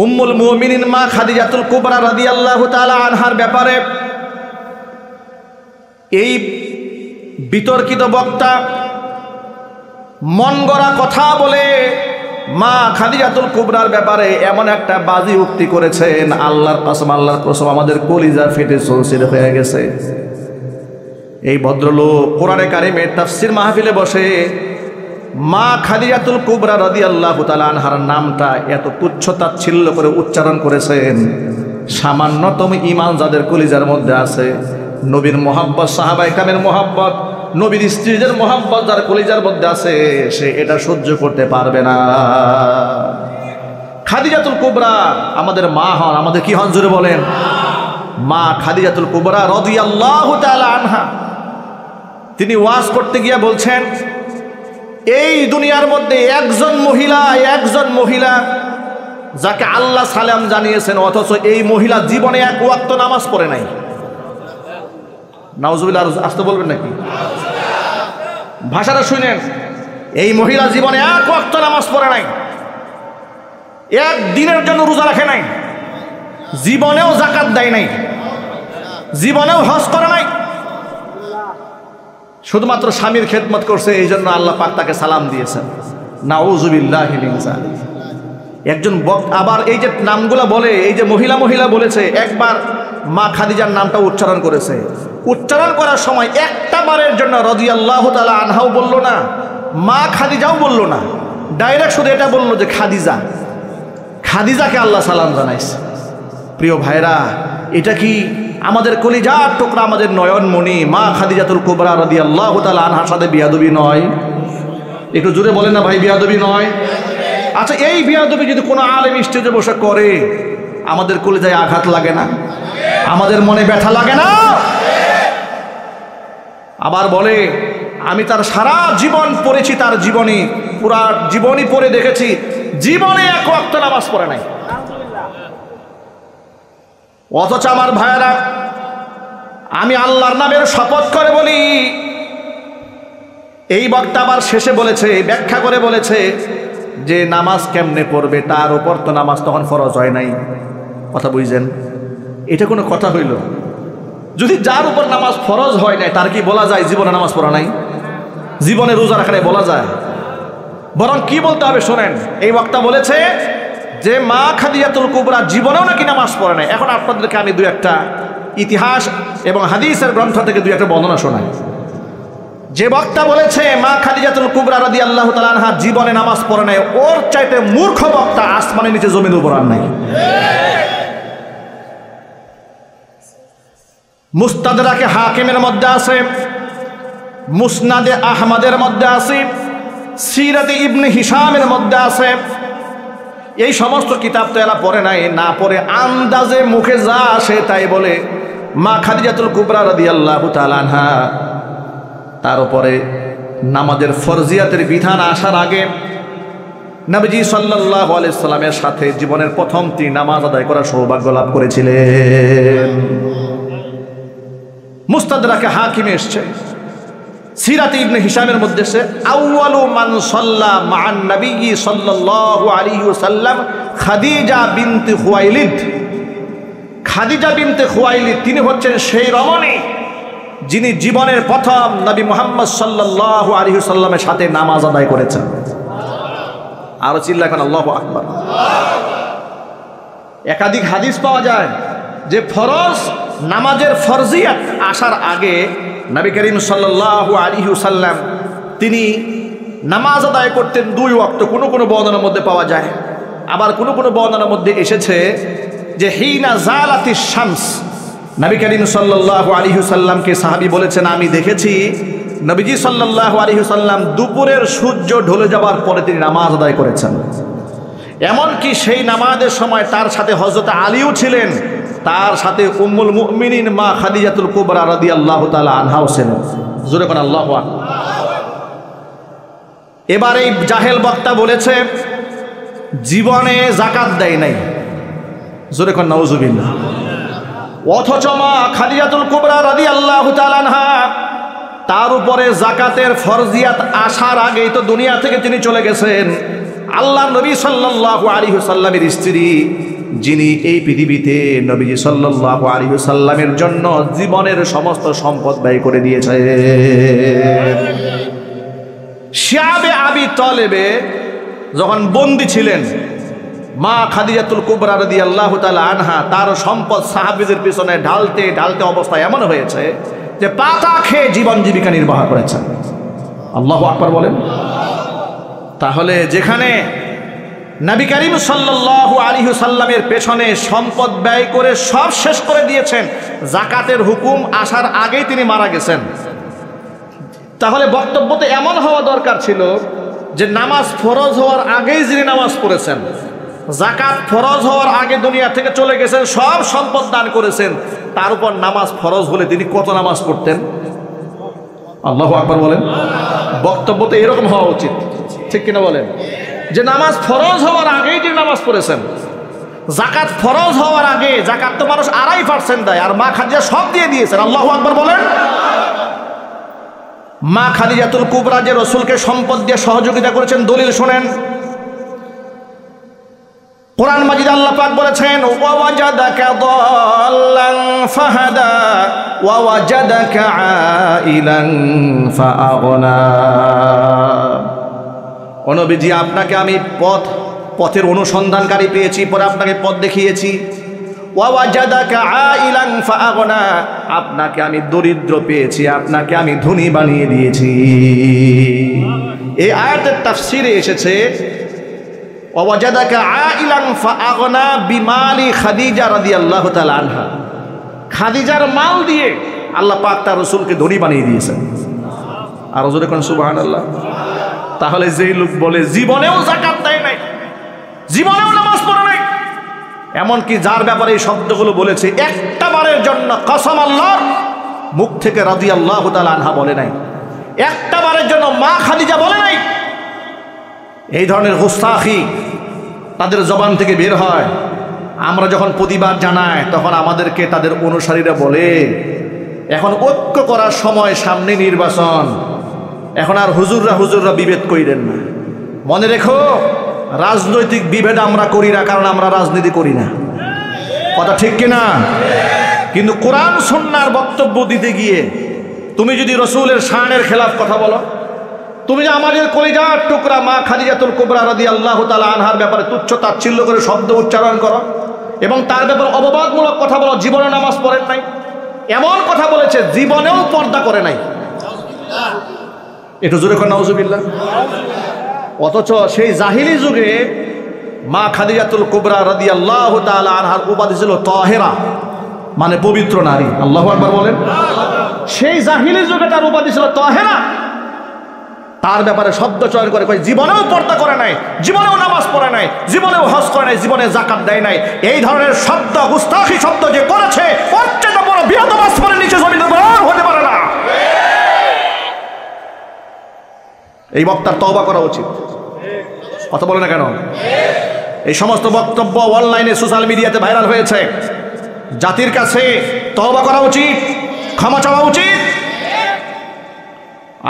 উম্মুল মুমিনিন মা খাদিজাতুল কুবরা রাদিয়াল্লাহু তাআলা আনহার ব্যাপারে এই বিতর্কিত বক্তা মন গড়া কথা বলে মা খাদিজাতুল কুবরার ব্যাপারে এমন একটা বাজি উক্তি করেছেন, আল্লাহর কসম আমাদের কলিজা ফেটে চলছিল হয়ে গেছে। এই ভদ্রলোক কোরআনে কারিমের তাফসীর মাহফিলে বসে মা খাদিজাতুল কুবরা রাদিয়াল্লাহু তাআলা আনহার নামটা এত তুচ্ছ তাচ্ছিল্য করে উচ্চারণ করেছেন, সামান্যতম ঈমান যাদের কলিজার মধ্যে আছে, নবীর মোহাব্বত, সাহাবায়ে কেরামের মোহাব্বত, নবীর স্ত্রীদের মোহাব্বত যার কলিজার মধ্যে আছে, সে এটা সহ্য করতে পারবে না। খাদিজাতুল কুবরা আমাদের মা হন, আমাদের কি হন জোরে বলেন? মা খাদিজাতুল কুবরা রাদিয়াল্লাহু তাআলা আনহা তিনি ওয়াজ করতে গিয়ে বলছেন, এই দুনিয়ার মধ্যে একজন মহিলা যাকে আল্লাহ সালাম জানিয়েছেন, অথচ এই মহিলা জীবনে এক ওয়াক্ত নামাজ পড়ে নাই। নাউজুবিল্লাহ, আসতে বলবেন নাকি? ভাষাটা শুনেন, এই মহিলা জীবনে এক ওয়াক্ত নামাজ পড়ে নাই, এক দিনের জন্য রোজা রাখে নাই, জীবনেও যাকাত দেয় নাই, জীবনেও হজ করে নাই, শুধুমাত্র স্বামীর খেদমত করছে। এই জন্য আল্লাহ পাক তাকে সালাম দিয়েছেন। নাউজুবিল্লাহি মিন যালিক। একজন আবার এই যে নামগুলা বলে, এই যে মহিলা বলেছে, একবার মা খাদিজার নামটা উচ্চারণ করেছে। উচ্চারণ করার সময় একটা বারের জন্য রাদিয়াল্লাহু তাআলা আনহাও বলল না, মা খাদিজাও বলল না, ডাইরেক্ট শুধু এটা বলল যে খাদিজাকে আল্লাহ সালাম জানাইছে। প্রিয় ভাইরা, এটা কি আমাদের কলিজার টুকরা, আমাদের নয়নমণি মা খাদিজাতুল কুবরা রাদিয়াল্লাহু তাআলা আনহার সাথে বিয়াদবি নয়? একটু জোরে বলেন না ভাই, বিয়াদবি নয়? আচ্ছা, এই বিয়াদবি যদি কোনো আলেম স্টেজে বসে করে, আমাদের কলিজায় আঘাত লাগে না? আমাদের মনে ব্যথা লাগে না? আবার বলে, আমি তার সারা জীবন পড়েছি, তার পুরা জীবনী পড়ে দেখেছি, জীবনে এক ওয়াক্ত নামাজ পড়ে নাই। অথচ আমার ভাইয়েরা, আমি আল্লাহর নামের শপথ করে বলি, এই বক্তা আবার শেষে বলেছে, ব্যাখ্যা করে বলেছে যে নামাজ কেমনে পড়বে, তার উপর তো নামাজ তখন ফরজ হয় নাই। কথা বুঝছেন? এটা কোনো কথা হইল? যদি যার উপর নামাজ ফরজ হয় নাই, তার কি বলা যায় জীবনে নামাজ পড়া নাই, জীবনে রোজা রাখা নাই বলা যায়? বরং কি বলতে হবে শোনেন, এই বক্তা বলেছে যে মা খাদিজাতুল কুবরা জীবনেও নাকি নামাজ পড়ে নাই। এখন আপনাদেরকে আমি দুই একটা ইতিহাস এবং হাদিসের গ্রন্থ থেকে দুই একটা বর্ণনা শোনাই। যে বক্তা বলেছে মা খাদিজাতুল কুবরা রাদিয়াল্লাহু তাআলা আনহা জীবনে নামাজ পড়ে নাই, ওর চাইতে মূর্খ বক্তা আসমানের নিচে জমির উপর আর নাই। মুস্তাদরাকে হাকিমের মধ্যে আছে, মুসনাদে আহমদের মধ্যে আছে, সিরাতে ইবনে হিশামের মধ্যে আছে। এই সমস্ত কিতাব তো এরা পড়ে নাই, না পড়ে আন্দাজে মুখে যা আসে তাই বলে মা খাদিজাতুল কুবরা রাদিয়াল্লাহু তাআলা আনহা তার উপরে নামাজের ফরজিয়াতের বিধান আসার আগে নবীজি সাল্লাল্লাহু আলাইহি সাল্লামের সাথে জীবনের প্রথম 3 নামাজ আদায় করার সৌভাগ্য লাভ করেছিলেন। মুস্তাদরাকে হাকিমে এসছে, সিরাতে ইবনে হিশামের মধ্যে সে আউয়ালু মান সাল্লা মা'আন নবী সাল্লাল্লাহু আলাইহি ওয়াসাল্লাম খাদিজা বিনতে খুয়াইলিদ। খাদিজা বিনতে খুয়াইলিদ তিনি হচ্ছেন সেই রমণী যিনি জীবনের প্রথম নবী মুহাম্মদ সাল্লাল্লাহু আলাইহি ওয়াসাল্লামের সাথে নামাজ আদায় করেছেন। আরো চিল্লা এখন আল্লাহু আকবার। একাধিক হাদিস পাওয়া যায় যে ফরজ নামাজের ফরজিয়াত আসার আগে নবী করিম সাল্লাল্লাহু আলাইহি ওয়াসাল্লাম তিনি নামাজ আদায় করতেন 2 ওয়াক্ত। কোনো কোনো বর্ণনার মধ্যে পাওয়া যায়, আবার কোনো কোনো বর্ণনার মধ্যে এসেছে যে হিনা জালাতিশ শামস, নবী করিম সাল্লাল্লাহু আলাইহি ওয়াসাল্লামকে সাহাবী বলেছেন, আমি দেখেছি নবীজি সাল্লাল্লাহু আলাইহি ওয়াসাল্লাম দুপুরের সূর্য ঢলে যাবার পরে তিনি নামাজ আদায় করেছেন। এমনকি সেই নামাজের সময় তার সাথে হযরত আলীও ছিলেন, তার সাথে উম্মুল মুমিনিন মা খাদিজাতুল কুবরা রাদিয়াল্লাহু তাআলা আনহাও ছিলেন। জোরে কোন আল্লাহু আকবার। এবার এই জাহেল বক্তা বলেছে জীবনে যাকাত দেয় নাই। জোরে কোন নাউজুবিল্লাহ। অথচ মা খাদিজাতুল কুবরা রাদিয়াল্লাহু তাআলা আনহা তার উপরে যাকাতের ফরজিয়াত আসার আগেই তো দুনিয়া থেকে তিনি চলে গেছেন। আল্লাহ নবী সাল্লাল্লাহু আলাইহি ওয়াসাল্লামের স্ত্রী, যিনি এই পৃথিবীতে নবীজি সাল্লাল্লাহু আলাইহি ওয়াসাল্লামের জন্য জীবনের সমস্ত সম্পদ ব্যয় করে দিয়েছে। শিয়াবে আবি তালেবে যখন বন্দী ছিলেন, মা খাদিজাতুল কুবরা রাদিয়াল্লাহু তাআলা আনহা তার সম্পদ সাহাবীদের পিছনে ঢালতে ঢালতে অবস্থা এমন হয়েছে যে পাতা খেয়ে জীবন জীবিকা নির্বাহ করেছেন। আল্লাহু আকবার বলেন। তাহলে যেখানে নবী করিম সাল্লাল্লাহু আলাইহি ওয়াসাল্লামের পেছনে সম্পদ ব্যয় করে সব শেষ করে দিয়েছেন, যাকাতের হুকুম আসার আগেই তিনি মারা গেছেন, তাহলে বক্তব্যতে এমন হওয়া দরকার ছিল যে নামাজ ফরজ হওয়ার আগেই যিনি নামাজ পড়েছেন, যাকাত ফরজ হওয়ার আগে দুনিয়া থেকে চলে গেছেন, সব সম্পদ দান করেছেন, তার উপর নামাজ ফরজ হলে তিনি কত নামাজ পড়তেন? আল্লাহু আকবার বলেন। বক্তব্যতে এরকম হওয়া উচিত, ঠিক কিনা বলেন? যে নামাজ ফরজ হওয়ার আগেই যিনি নামাজ পড়েছেন, যাকাত ফরজ হওয়ার আগে, যাকাত তো মানুষ 2.5% দেয়, আর মা খাদিজা সব দিয়ে দিয়েছেন। আল্লাহু আকবার বলেন। মা খাদিজাতুল কুবরা যে রাসূলকে সম্পদ দিয়ে সহযোগিতা করেছেন, দলিল শুনেন। কোরআন মাজিদ আল্লাহ পাক বলেছেন, ওয়া ওয়াজাদাকা দাল্লান ফাহাদা ওয়া ওয়াজাদাকা আইলান ফাআগনা। ও নবীজি, আপনাকে আমি পথের অনুসন্ধানকারী পেয়েছি, পরে আপনাকে পথ দেখিয়েছি। ওয়া ওয়াজাদাকা আইলান ফাআগনা, আপনাকে আমি দরিদ্র পেয়েছি, আপনাকে আমি ধনী বানিয়ে দিয়েছি। এই আয়াতের তাফসীরে এসেছে ওয়াজাদাকা আইলান ফাআগনা বিমালি খাদিজা রাদিয়াল্লাহু তাআলা আনহা। খাদিজার মাল দিয়ে আল্লাহ পাক তার রাসূলকে ধনী বানিয়ে দিয়েছেন। আর জোরে কোন সুবহানাল্লাহ। তাহলে যেই লোক বলে জীবনেও যাকাত দেয় নাই, জীবনেও নামাজ পড়ে নাই, এমনকি যার ব্যাপারে এই শব্দগুলো বলেছে, একটা বারের জন্য কসম আল্লাহর, মুখ থেকে রাদিয়াল্লাহু তাআলা আনহা বলে নাই, একটা বারের জন্য মা খাদিজা বলে নাই, এই ধরনের গুস্তাখি তাদের জবান থেকে বের হয়। আমরা যখন প্রতিবাদ জানাই, তখন আমাদেরকে তাদের অনুসারীরা বলে, এখন ঐক্য করার সময়, সামনে নির্বাচন, এখন আর হুজুররা বিভেদ করিলেন না। মনে রেখো, রাজনৈতিক বিভেদ আমরা করি না, কারণ আমরা রাজনীতি করি না। কথা ঠিক কিনা? কিন্তু কোরআন সুন্নাহর বক্তব্য দিতে গিয়ে তুমি যদি রাসূলের শানের খেলাফ কথা বলো, তুমি যে আমাদের কলিজার টুকরা মা খাদিজাতুল কুবরা রাদিয়াল্লাহু তাআলা আনহার ব্যাপারে তুচ্ছ তাচ্ছিল্য করে শব্দ উচ্চারণ করো এবং তার ব্যাপারে অপবাদমূলক কথা বলো, জীবনে নামাজ পড়েন নাই, এমন কথা বলেছে জীবনেও পর্দা করে নাই, একটু জোরে করে নাউজুবিল্লাহ। অথচ সেই জাহিলি যুগে মা খাদিজাতুল কুবরা রাদিয়াল্লাহু তাআলা আনহার উপাধি ছিল তাহেরা, মানে পবিত্র নারী। আল্লাহু আকবার বলেন। সেই জাহিলি যুগে তার উপাধি ছিল তাহেরা। তার ব্যাপারে শব্দ চয়ন করে কয় জীবনেও পর্দা করে নাই, জীবনেও নামাজ পড়ে নাই, জীবনেও হজ করে নাই, জীবনে যাকাত দেয় নাই। এই ধরনের শব্দ, গুস্তাখি শব্দ যে করেছে, ওর চেয়ে বড় বৃহত্তম আসমানের নিচে জমিনে হতে পারে না। এই বক্তার তওবা করা উচিত। কথা বলে না কেন? এই সমস্ত বক্তব্য অনলাইনে, সোশ্যাল মিডিয়াতে ভাইরাল হয়েছে। জাতির কাছে তওবা করা উচিত, ক্ষমা চাওয়া উচিত।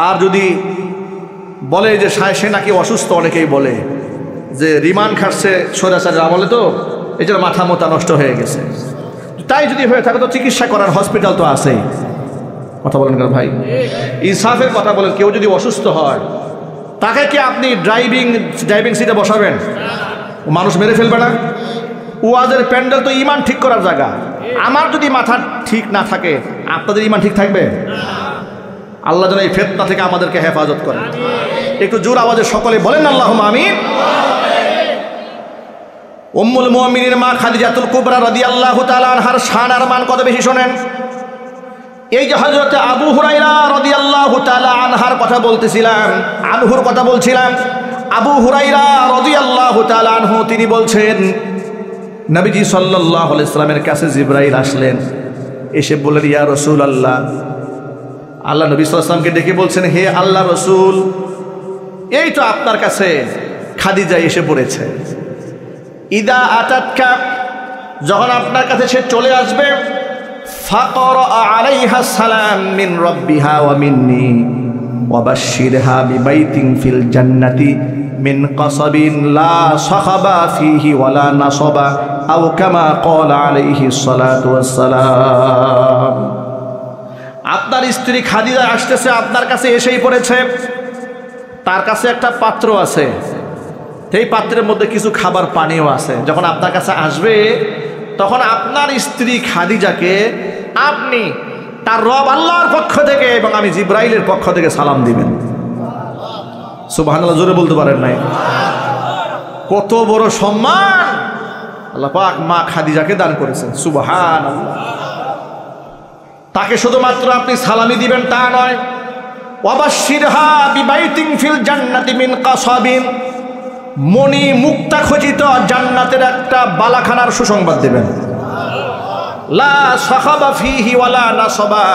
আর যদি বলে যে সে নাকি অসুস্থ, অনেকেই বলে যে রিমান্ড খাটছে স্বৈরাচারের আমলে, তো এই জন্য মাথা মোতা নষ্ট হয়ে গেছে। তাই যদি হয়ে থাকে তো চিকিৎসা করার হসপিটাল তো আছেই। কথা বলেন কেন ভাই? ইনসাফের কথা বলেন। কেউ যদি অসুস্থ হয়, তাকে কি আপনি ড্রাইভিং সিটে বসাবেন? মানুষ মেরে ফেলবে না? ওয়াজের প্যান্ডেল তো ইমান ঠিক করার জায়গা। আমার যদি মাথা ঠিক না থাকে, আপনাদের ইমান ঠিক থাকবে? আল্লাহ যেন এই ফিতনা থেকে আমাদেরকে হেফাজত করেন। একটু জোর আওয়াজে সকলে বলেন আল্লাহুম্মা আমিন। উম্মুল মুমিনিন মা খাদিজাতুল কুবরা রাদিয়াল্লাহু তাআলা আনহার শান আর মান কত বেশি শোনেন। এই যে হযরত আবু হুরায়রা রাদিয়াল্লাহু তাআলা আনহার কথা বলতেছিলাম, আনহুর কথা বলছিলাম। আবু হুরায়রা রাদিয়াল্লাহু তাআলা আনহু তিনি বলছেন, নবীজি সাল্লাল্লাহু আলাইহি সাল্লামের কাছে জিবরাইল আসলেন, এসে বললেন, ইয়া রাসূলুল্লাহ, আল্লাহ নবী সাল্লাল্লাহু আলাইহি সাল্লামকে ডেকে বলছেন, হে আল্লাহ রাসূল, এই তো আপনার কাছে খাদিজা এসে পড়েছে। ইদা আতাতকা, যখন আপনার কাছে সে চলে আসবে, ফাকরা আলাইহা সালাম মিন রাব্বিহা ওয়া মিন্নি ওয়া বাশশিরহা বিবাইতিন ফিল জান্নাতি মিন কাসাবিন লা সাখাবা ফিহি ওয়ালা নাসাবা আও কামা ক্বালা আলাইহিস সালাতু ওয়াস সালাম। আপনার স্ত্রী খাদিজা আসতেছে, আপনার কাছে এসেই পড়েছে, তার কাছে একটা পাত্র আছে, সেই পাত্রের মধ্যে কিছু খাবার পানিও আছে। যখন আপনার কাছে আসবে তখন আপনার স্ত্রী খাদিজাকে আপনি তার রব আল্লাহর পক্ষ থেকে এবং আমি জিব্রাইলের পক্ষ থেকে সালাম দিবেন। সুবহানাল্লাহ, জোরে বলতে পারেন নাই? কত বড় সম্মান আল্লাহ পাক মা খাদিজাকে দান করেছেন। সুবহানাল্লাহ। তাকে শুধুমাত্র আপনি সালামি দিবেন তা নয়, ওয়াবাশশিরহা বিবাইতিন ফিল জান্নাতি মিন কাসাবিন, মণি মুক্তা খচিত জান্নাতের একটা বালাখানার সুসংবাদ দেবেন। লা সাখাবা ফিহি ওয়ালা নাসাবা,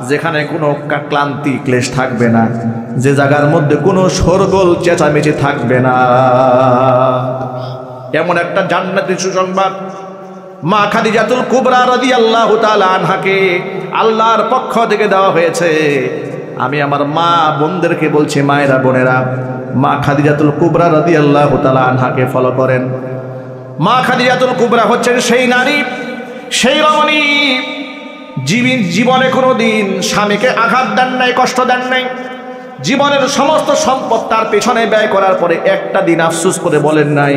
যেখানে কোনো ক্লান্তি ক্লেশ থাকবে না, যে জায়গার মধ্যে কোনো শোরগোল চেঁচামেচি থাকবে না, এমন একটা জান্নাতি সুসংবাদ মা খাদিজাতুল কুবরা রাদিয়াল্লাহু তাআলা আনহাকে আল্লাহর পক্ষ থেকে দেওয়া হয়েছে। আমি আমার মা বোনদেরকে বলছি, মায়েরা বোনেরা, মা খাদিজাতুল কুবরা রাদিয়াল্লাহু তাআলা আনহাকে ফলো করেন। মা খাদিজাতুল কুবরা হচ্ছেন সেই নারী, সেই রমণী জীবনে কোনো দিন স্বামীকে আঘাত দেন নাই, কষ্ট দেন নাই। জীবনের সমস্ত সম্পদ তার পেছনে ব্যয় করার পরে একটা দিন আফসোস করে বলেন নাই,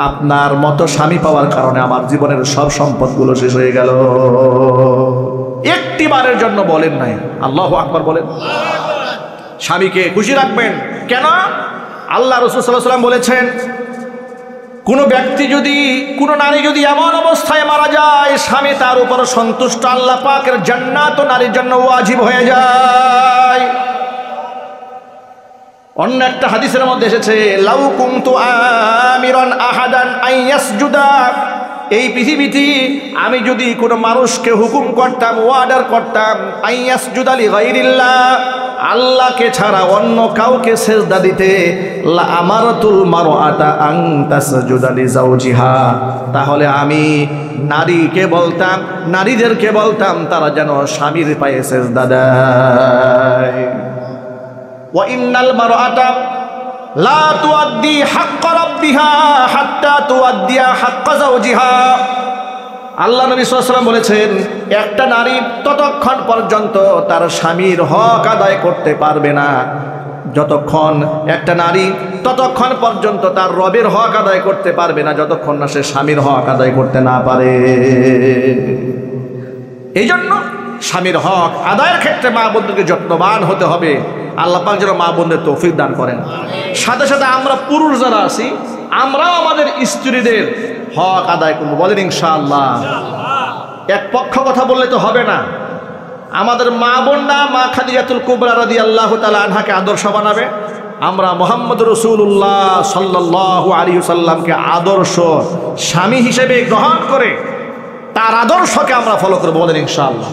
আপনার মতো স্বামী পাওয়ার কারণে আমার জীবনের সব সম্পদগুলো শেষ হয়ে গেল। একটিবারের জন্য বলেন নাই। আল্লাহু আকবার বলেন। স্বামীকে খুশি রাখবেন। কেন? আল্লাহ রাসূল সাল্লাল্লাহু আলাইহি ওয়াসাল্লাম বলেছেন, কোনো ব্যক্তি যদি, কোনো নারী যদি এমন অবস্থায় মারা যায় স্বামী তার উপর সন্তুষ্ট, আল্লাহ পাকের জান্নাত নারীর জন্য ওয়াজিব হয়ে যায়। অন্য একটা হাদিসের মধ্যে এসেছে, লাউ কুনতু আমিরান আহাদান আইয়াসজুদা, এই পৃথিবীতে আমি যদি কোনো মানুষকে হুকুম করতাম, অর্ডার করতাম, আইয়াসজুদা লিগাইরিল্লাহ, আল্লাহকে ছাড়া অন্য কাউকে সেজদা দিতে, লা আমারাতুল মারআতা আন তাসজুদা লিজাওজিহা, তাহলে আমি নারীকে বলতাম, নারীদেরকে বলতাম তারা যেন স্বামীর পায়ে সেজদা দেয়। ওয়া ইন্নাল মারআতা লা তুআদ্দি হাক্কা রাব্বিহা হাত্তা তুআদ্দিয়া হাক্কা যাওজিহা, আল্লাহ নবী সাল্লাল্লাহু আলাইহি ওয়াসাল্লাম বলেছেন, একটা নারী ততক্ষণ পর্যন্ত তার স্বামীর হক আদায় করতে পারবে না, যতক্ষণ একটা নারী ততক্ষণ পর্যন্ত তার রবের হক আদায় করতে পারবে না, যতক্ষণ না সে স্বামীর হক আদায় করতে না পারে। এই জন্য স্বামীর হক আদায়ের ক্ষেত্রে মা বোনদেরকে যত্নবান হতে হবে। আল্লাহ পাক যেন মা বোনদের তৌফিক দান করেন। সাথে সাথে আমরা পুরুষ যারা আছি, আমরাও আমাদের স্ত্রীদের হক আদায় করবো। বলেন ইনশাআল্লাহ। এক পক্ষ কথা বললে তো হবে না। আমাদের মা বোনরা মা খাদিজাতুল কুবরা রাদিয়াল্লাহু তাআলা আনহাকে আদর্শ বানাবে। আমরা মুহাম্মদ রাসূলুল্লাহ সাল্লাল্লাহু আলাইহি ওয়াসাল্লামকে আদর্শ স্বামী হিসেবে গ্রহণ করে তার আদর্শকে আমরা ফলো করব। বলেন ইনশাআল্লাহ।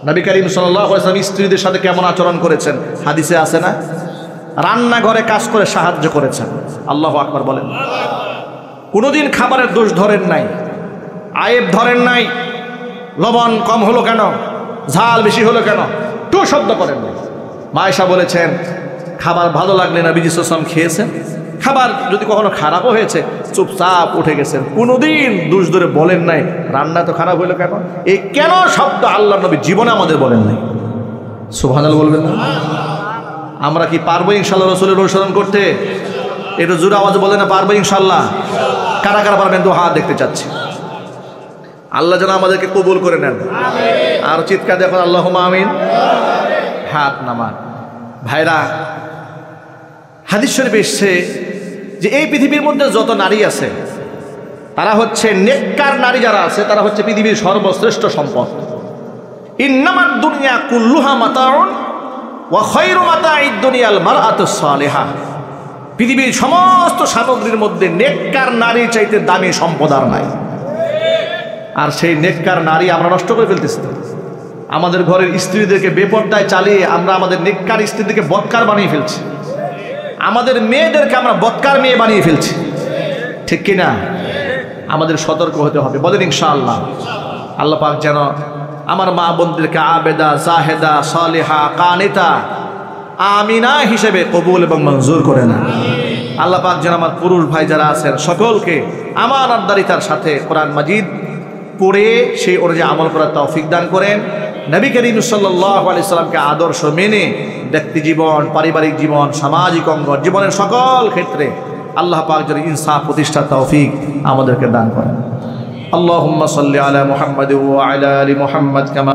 নবী করিম সাল্লাল্লাহু আলাইহি ওয়াসাল্লাম স্ত্রীদের সাথে কেমন আচরণ করেছেন হাদিসে আছে না? রান্নাঘরে কাজ করে সাহায্য করেছেন। আল্লাহু আকবার বলেন। কোনোদিন খাবারের দোষ ধরেন নাই, আয়েব ধরেন নাই, লবণ কম হলো কেন, ঝাল বেশি হলো কেন, টু শব্দ করেন নাই। মা আয়েশা বলেছেন, খাবার ভালো লাগলে নবীজি সাল্লাল্লাহু আলাইহি ওয়াসাল্লাম খেয়েছেন, খাবার যদি কখনো খারাপও হয়েছে চুপচাপ উঠে গেছেন, কোনোদিন দোষ ধরে বলেন নাই রান্না তো খারাপ হইলো কেন। এই কেন শব্দ আল্লাহ নবী জীবনে আমাদের বলেন নাই। সুবহানাল্লাহ বলবেন না? আমরা কি পারবো ইনশাআল্লাহ রাসূলের অনুসরণ করতে? একটু জোরে আওয়াজে বলেন না, পারবো ইনশাআল্লাহ? কারা কারা পারবেন তো হাত দেখতে চাচ্ছি। আল্লাহ যেন আমাদেরকে কবুল করে নেন। আর চিৎকার দেখুন আল্লাহুম্মা আমিন। হাত নামান। ভাইরা, হাদিস শরীফে এসেছে যে এই পৃথিবীর মধ্যে যত নারী আছে তারা হচ্ছে নেককার নারী, যারা আছে তারা হচ্ছে পৃথিবীর সর্বশ্রেষ্ঠ সম্পদ। ইন্নামাদ দুনিয়া কুল্লুহা মাতাউন ওয়া খায়রু মাতাঈদ দুনিয়াল মারআতুস সালিহা, পৃথিবীর সমস্ত সামগ্রীর মধ্যে নেককার নারী চাইতে দামি সম্পদ আর নাই। আর সেই নেককার নারী আমরা নষ্ট করে ফেলতেছি। আমাদের ঘরের স্ত্রীদেরকে বেপর্দায় চালিয়ে আমরা আমাদের নেককার স্ত্রীদেরকে বদকার বানিয়ে ফেলছি। আমাদের মেয়েদেরকে আমরা বদকার মেয়ে বানিয়ে ফেলছি, ঠিক কিনা? আমাদের সতর্ক হতে হবে। বলেন ইনশাআল্লাহ। আল্লাহ পাক যেন আমার মা বোনদেরকে আবেদা, জাহেদা, সালেহা, কানিতা, আমিনা হিসেবে কবুল এবং মঞ্জুর করে না। আল্লাহ পাক যেন আমার পুরুষ ভাই যারা আছেন সকলকে আমানতদারিতার সাথে কোরআন মাজিদ পড়ে সেই অনুযায়ী আমল করার তৌফিক দান করেন। নবী করিম সাল্লাল্লাহু আলাইহি সাল্লামকে আদর্শ মেনে ব্যক্তি জীবন, পারিবারিক জীবন, সামাজিক অঙ্গন, জীবনের সকল ক্ষেত্রে আল্লাহ পাক যেন ইনসাফ প্রতিষ্ঠার তৌফিক আমাদেরকে দান করেন। আল্লাহুম্মা সাল্লি আলা মুহাম্মাদ ওয়া আলা আলি মুহাম্মাদ কামা